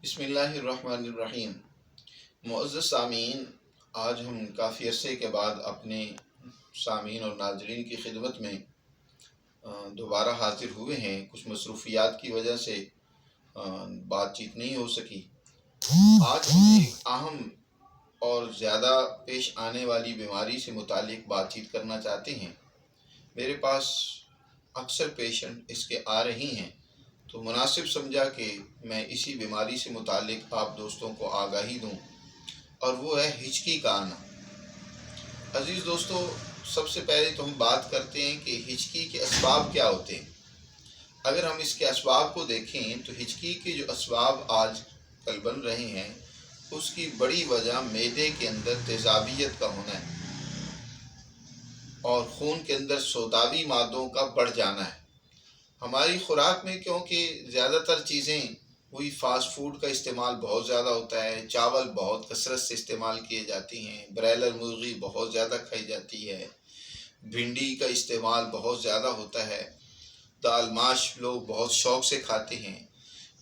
بسم اللہ الرحمن الرحیم۔ معزز سامعین، آج ہم کافی عرصے کے بعد اپنے سامعین اور ناظرین کی خدمت میں دوبارہ حاضر ہوئے ہیں۔ کچھ مصروفیات کی وجہ سے بات چیت نہیں ہو سکی۔ آج ہم ایک اہم اور زیادہ پیش آنے والی بیماری سے متعلق بات چیت کرنا چاہتے ہیں۔ میرے پاس اکثر پیشنٹ اس کے آ رہی ہیں، تو مناسب سمجھا کہ میں اسی بیماری سے متعلق آپ دوستوں کو آگاہی دوں، اور وہ ہے ہچکی کا آنا۔ عزیز دوستو، سب سے پہلے تو ہم بات کرتے ہیں کہ ہچکی کے اسباب کیا ہوتے ہیں۔ اگر ہم اس کے اسباب کو دیکھیں تو ہچکی کے جو اسباب آج کل بن رہے ہیں، اس کی بڑی وجہ معدے کے اندر تیزابیت کا ہونا ہے اور خون کے اندر سوداوی مادوں کا بڑھ جانا ہے۔ ہماری خوراک میں کیونکہ زیادہ تر چیزیں وہی فاسٹ فوڈ کا استعمال بہت زیادہ ہوتا ہے، چاول بہت کثرت سے استعمال کیے جاتی ہیں، برائلر مرغی بہت زیادہ کھائی جاتی ہے، بھنڈی کا استعمال بہت زیادہ ہوتا ہے، دال ماش لوگ بہت شوق سے کھاتے ہیں۔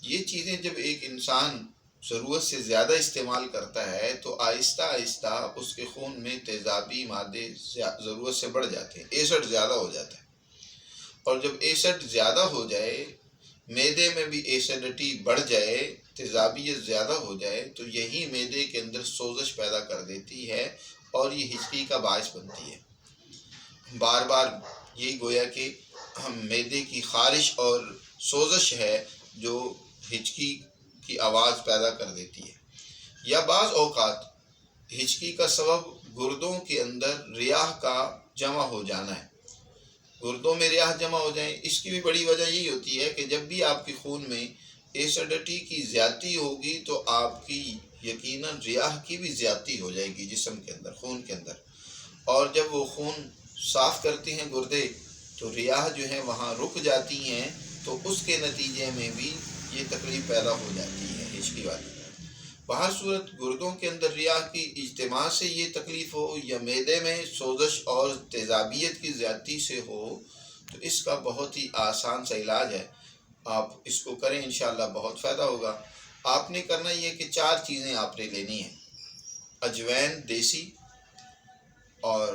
یہ چیزیں جب ایک انسان ضرورت سے زیادہ استعمال کرتا ہے تو آہستہ آہستہ اس کے خون میں تیزابی مادے ضرورت سے بڑھ جاتے ہیں، ایسڈ زیادہ ہو جاتا ہے، اور جب ایسڈ زیادہ ہو جائے، معدے میں بھی ایسیڈٹی بڑھ جائے، تیزابیت زیادہ ہو جائے، تو یہی معدے کے اندر سوزش پیدا کر دیتی ہے اور یہ ہچکی کا باعث بنتی ہے۔ بار بار یہی گویا کہ معدے کی خارش اور سوزش ہے جو ہچکی کی آواز پیدا کر دیتی ہے۔ یا بعض اوقات ہچکی کا سبب گردوں کے اندر ریاح کا جمع ہو جانا ہے۔ گردوں میں ریاح جمع ہو جائیں، اس کی بھی بڑی وجہ یہی ہوتی ہے کہ جب بھی آپ کے خون میں ایسیڈٹی کی زیادتی ہوگی تو آپ کی یقیناً ریاح کی بھی زیادتی ہو جائے گی جسم کے اندر، خون کے اندر، اور جب وہ خون صاف کرتے ہیں گردے تو ریاح جو ہے وہاں رک جاتی ہیں، تو اس کے نتیجے میں بھی یہ تکلیف پیدا ہو جاتی ہے ہچکی والی۔ بہر صورت گردوں کے اندر ریاح کی اجتماع سے یہ تکلیف ہو یا معدے میں سوزش اور تیزابیت کی زیادتی سے ہو، تو اس کا بہت ہی آسان سا علاج ہے۔ آپ اس کو کریں، انشاءاللہ بہت فائدہ ہوگا۔ آپ نے کرنا یہ کہ 4 چیزیں آپ نے لینی ہیں: اجوین دیسی، اور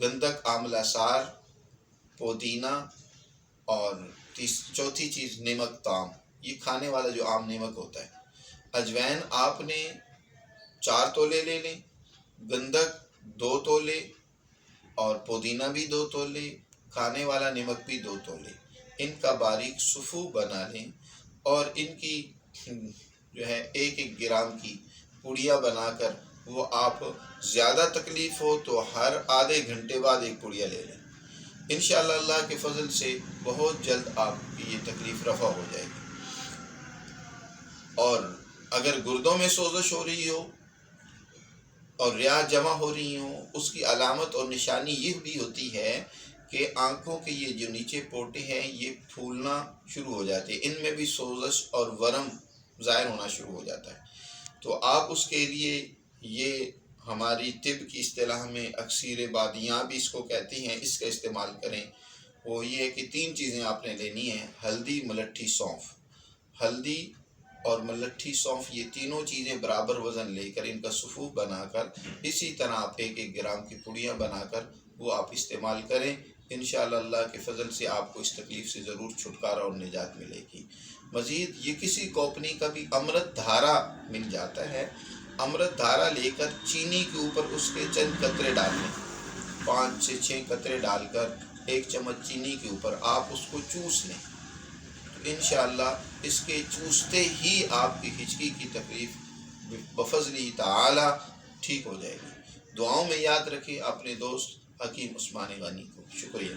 گندک آملہ سار، پودینہ، اور چوتھی چیز نمک تام، یہ کھانے والا جو عام نمک ہوتا ہے۔ اجوین آپ نے 4 تولے لے لیں، گندک 2 تولے، اور پودینہ بھی 2 تولے، کھانے والا نمک بھی 2 تولے۔ ان کا باریک صفو بنا لیں اور ان کی جو ہے 1-1 گرام کی پڑیاں بنا کر، وہ آپ زیادہ تکلیف ہو تو ہر آدھے گھنٹے بعد 1 پڑیا لے لیں۔ انشاءاللہ اللہ کے فضل سے بہت جلد آپ کی یہ تکلیف رفع ہو جائے گی۔ اور اگر گردوں میں سوزش ہو رہی ہو اور ریاح جمع ہو رہی ہوں، اس کی علامت اور نشانی یہ بھی ہوتی ہے کہ آنکھوں کے یہ جو نیچے پوٹے ہیں یہ پھولنا شروع ہو جاتے ہیں، ان میں بھی سوزش اور ورم ظاہر ہونا شروع ہو جاتا ہے۔ تو آپ اس کے لیے یہ ہماری طب کی اصطلاح میں اکسیر بادیاں بھی اس کو کہتے ہیں، اس کا استعمال کریں۔ وہ یہ ہے کہ 3 چیزیں آپ نے لینی ہیں: ہلدی، ملٹھی، سونف۔ ہلدی اور ملٹھی، سونف، یہ تینوں چیزیں برابر وزن لے کر ان کا صفوف بنا کر، اسی طرح آپ 1-1 گرام کی پڑیاں بنا کر وہ آپ استعمال کریں۔ انشاءاللہ اللہ کے فضل سے آپ کو اس تکلیف سے ضرور چھٹکارا اور نجات ملے گی۔ مزید یہ کسی کمپنی کا بھی امرت دھارا مل جاتا ہے، امرت دھارا لے کر چینی کے اوپر اس کے چند قطرے ڈال لیں، 5 سے 6 قطرے ڈال کر 1 چمچ چینی کے اوپر آپ اس کو چوس لیں، تو انشاءاللہ اس کے چوستے ہی آپ کی ہچکی کی تکلیف بفضلہ تعالی ٹھیک ہو جائے گی۔ دعاؤں میں یاد رکھیں اپنے دوست حکیم عثمان غنی کو۔ شکریہ۔